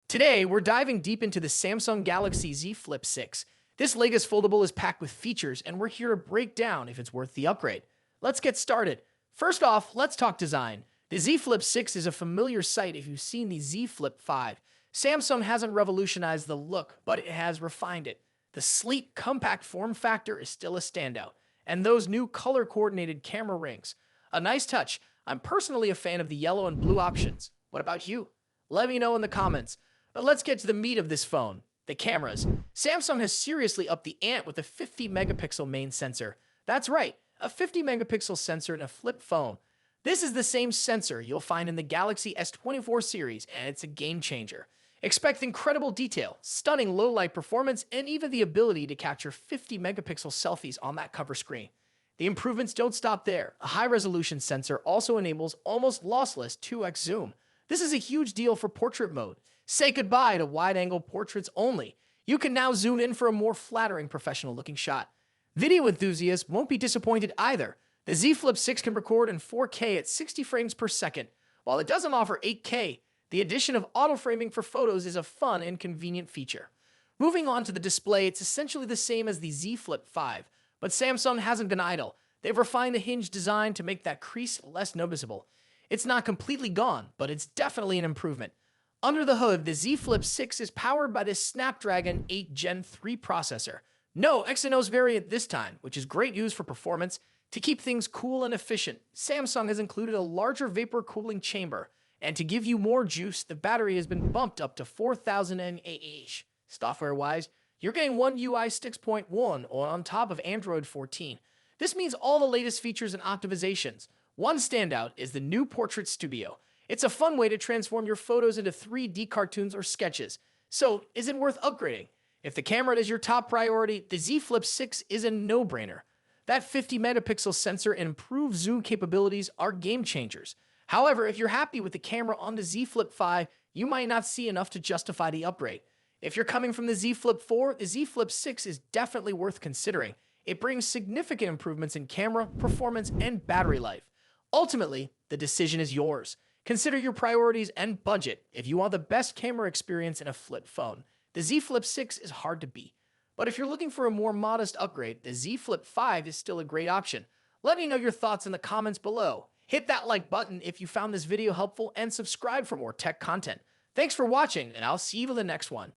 Today, we're diving deep into the Samsung Galaxy Z Flip 6. This latest foldable is packed with features, and we're here to break down if it's worth the upgrade. Let's get started. First off, let's talk design. The Z Flip 6 is a familiar sight if you've seen the Z Flip 5. Samsung hasn't revolutionized the look, but it has refined it. The sleek, compact form factor is still a standout, and those new color-coordinated camera rings. A nice touch. I'm personally a fan of the yellow and blue options. What about you? Let me know in the comments. But let's get to the meat of this phone, the cameras. Samsung has seriously upped the ante with a 50-megapixel main sensor. That's right, a 50-megapixel sensor in a flip phone. This is the same sensor you'll find in the Galaxy S24 series, and it's a game changer. Expect incredible detail, stunning low-light performance, and even the ability to capture 50-megapixel selfies on that cover screen. The improvements don't stop there. A high-resolution sensor also enables almost lossless 2x zoom. This is a huge deal for portrait mode. Say goodbye to wide-angle portraits only. You can now zoom in for a more flattering professional-looking shot. Video enthusiasts won't be disappointed either. The Z Flip 6 can record in 4K at 60 frames per second. While it doesn't offer 8K, the addition of auto-framing for photos is a fun and convenient feature. Moving on to the display, it's essentially the same as the Z Flip 5, but Samsung hasn't been idle. They've refined the hinge design to make that crease less noticeable. It's not completely gone, but it's definitely an improvement. Under the hood, the Z Flip 6 is powered by the Snapdragon 8 Gen 3 processor. No Exynos variant this time, which is great news for performance. To keep things cool and efficient, Samsung has included a larger vapor cooling chamber, and to give you more juice, the battery has been bumped up to 4000 mAh. Software-wise, you're getting One UI 6.1 on top of Android 14. This means all the latest features and optimizations. One standout is the new Portrait Studio. It's a fun way to transform your photos into 3D cartoons or sketches. So, is it worth upgrading? If the camera is your top priority, the Z Flip 6 is a no-brainer. That 50-megapixel sensor and improved zoom capabilities are game changers. However, if you're happy with the camera on the Z Flip 5, you might not see enough to justify the upgrade. If you're coming from the Z Flip 4, the Z Flip 6 is definitely worth considering. It brings significant improvements in camera, performance, and battery life. Ultimately, the decision is yours. Consider your priorities and budget. If you want the best camera experience in a flip phone, the Z Flip 6 is hard to beat. But if you're looking for a more modest upgrade, the Z Flip 5 is still a great option. Let me know your thoughts in the comments below. Hit that like button if you found this video helpful and subscribe for more tech content. Thanks for watching, and I'll see you in the next one.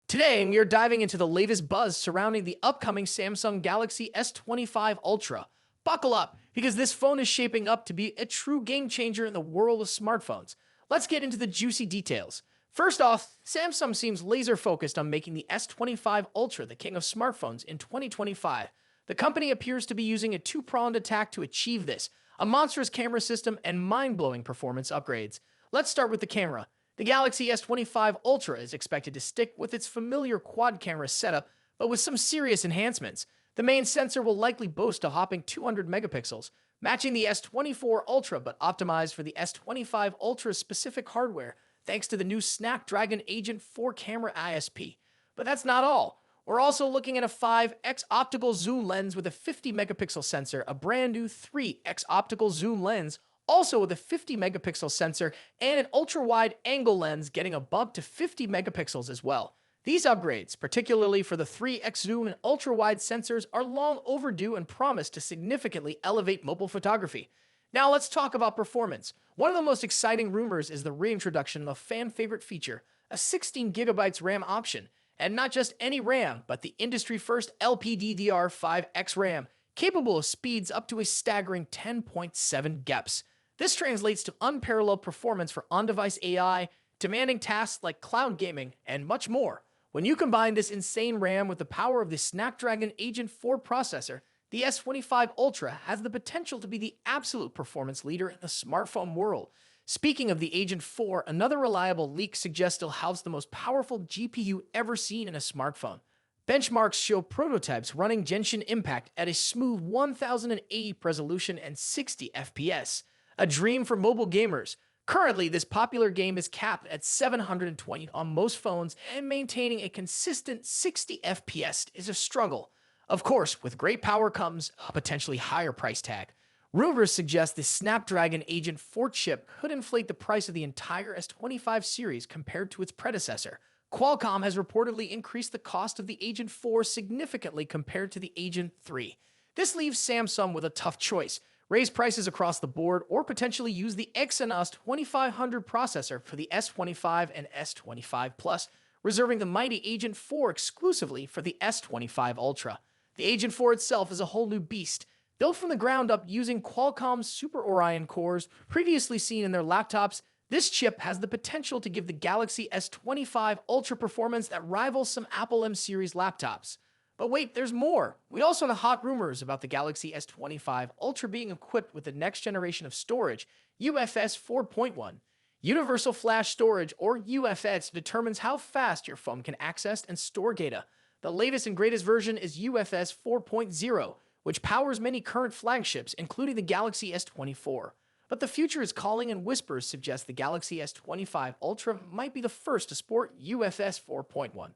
Today, we are diving into the latest buzz surrounding the upcoming Samsung Galaxy S25 Ultra. Buckle up, because this phone is shaping up to be a true game changer in the world of smartphones. Let's get into the juicy details. First off, Samsung seems laser focused on making the S25 Ultra the king of smartphones in 2025. The company appears to be using a two-pronged attack to achieve this, a monstrous camera system and mind-blowing performance upgrades. Let's start with the camera. The Galaxy S25 Ultra is expected to stick with its familiar quad-camera setup, but with some serious enhancements. The main sensor will likely boast a hopping 200 megapixels, matching the S24 Ultra but optimized for the S25 Ultra's specific hardware thanks to the new Snapdragon Agent 4-camera ISP. But that's not all. We're also looking at a 5x optical zoom lens with a 50 megapixel sensor, a brand new 3x optical zoom lens, also with a 50 megapixel sensor, and an ultra-wide angle lens getting a bump to 50 megapixels as well. These upgrades, particularly for the 3x zoom and ultra-wide sensors, are long overdue and promise to significantly elevate mobile photography. Now let's talk about performance. One of the most exciting rumors is the reintroduction of a fan-favorite feature, a 16GB RAM option. And not just any RAM, but the industry-first LPDDR5X RAM, capable of speeds up to a staggering 10.7 GePs. This translates to unparalleled performance for on-device AI, demanding tasks like cloud gaming, and much more. When you combine this insane RAM with the power of the Snapdragon Agent 4 processor, the S25 Ultra has the potential to be the absolute performance leader in the smartphone world. Speaking of the Agent 4, another reliable leak suggests it'll house the most powerful GPU ever seen in a smartphone. Benchmarks show prototypes running Genshin Impact at a smooth 1080 resolution and 60 FPS, a dream for mobile gamers. Currently, this popular game is capped at 720 on most phones, and maintaining a consistent 60 FPS is a struggle. Of course, with great power comes a potentially higher price tag. Rumors suggest the Snapdragon Agent 4 chip could inflate the price of the entire S25 series compared to its predecessor. Qualcomm has reportedly increased the cost of the Agent 4 significantly compared to the Agent 3. This leaves Samsung with a tough choice: raise prices across the board or potentially use the Exynos 2500 processor for the S25 and S25 Plus, reserving the mighty Agent 4 exclusively for the S25 Ultra. The Agent 4 itself is a whole new beast, built from the ground up using Qualcomm's Super Orion cores previously seen in their laptops. This chip has the potential to give the Galaxy S25 Ultra performance that rivals some Apple M series laptops. But wait, there's more. We also have hot rumors about the Galaxy S25 Ultra being equipped with the next generation of storage, UFS 4.1. Universal Flash Storage, or UFS, determines how fast your phone can access and store data. The latest and greatest version is UFS 4.0, which powers many current flagships, including the Galaxy S24. But the future is calling, and whispers suggest the Galaxy S25 Ultra might be the first to sport UFS 4.1.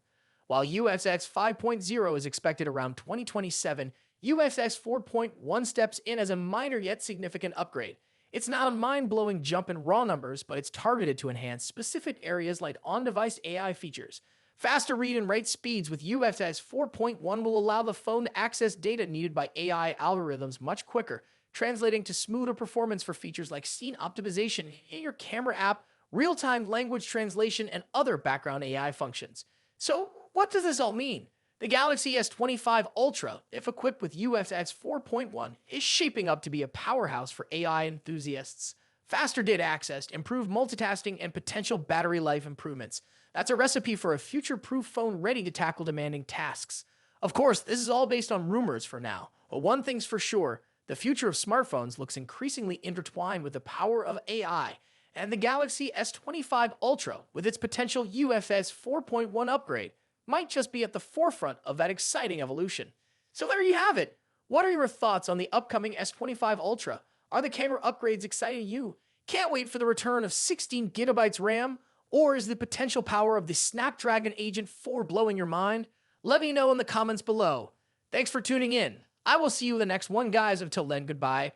While UFS 5.0 is expected around 2027, UFS 4.1 steps in as a minor yet significant upgrade. It's not a mind-blowing jump in raw numbers, but it's targeted to enhance specific areas like on-device AI features. Faster read and write speeds with UFS 4.1 will allow the phone to access data needed by AI algorithms much quicker, translating to smoother performance for features like scene optimization in your camera app, real-time language translation, and other background AI functions. So, what does this all mean? The Galaxy S25 Ultra, if equipped with UFS 4.1, is shaping up to be a powerhouse for AI enthusiasts. Faster data access, improved multitasking, and potential battery life improvements. That's a recipe for a future-proof phone ready to tackle demanding tasks. Of course, this is all based on rumors for now, but one thing's for sure: the future of smartphones looks increasingly intertwined with the power of AI, and the Galaxy S25 Ultra, with its potential UFS 4.1 upgrade, might just be at the forefront of that exciting evolution. So there you have it. What are your thoughts on the upcoming S25 Ultra? Are the camera upgrades exciting you? Can't wait for the return of 16 gigabytes RAM? Or is the potential power of the Snapdragon Agent 4 blowing your mind? Let me know in the comments below. Thanks for tuning in. I will see you in the next one, guys. Until then, goodbye.